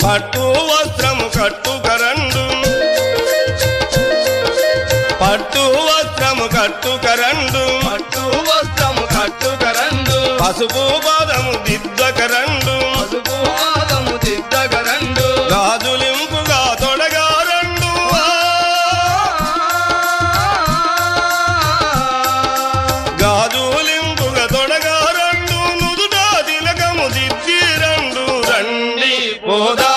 పట్టు వస్త్రము కట్టుకరండు పట్టు వస్త్రము కట్టుకరండు పట్టు వస్త్రము కట్టుకరండు పసుపు పాదము దిద్దకరండు పసుపు పాదము దిద్దకరండు గాజులింపుగా తొడగారండు గాజులింపుగా తొడగారండు నుదుట తిలకము దిద్దిరండు రండి పోదా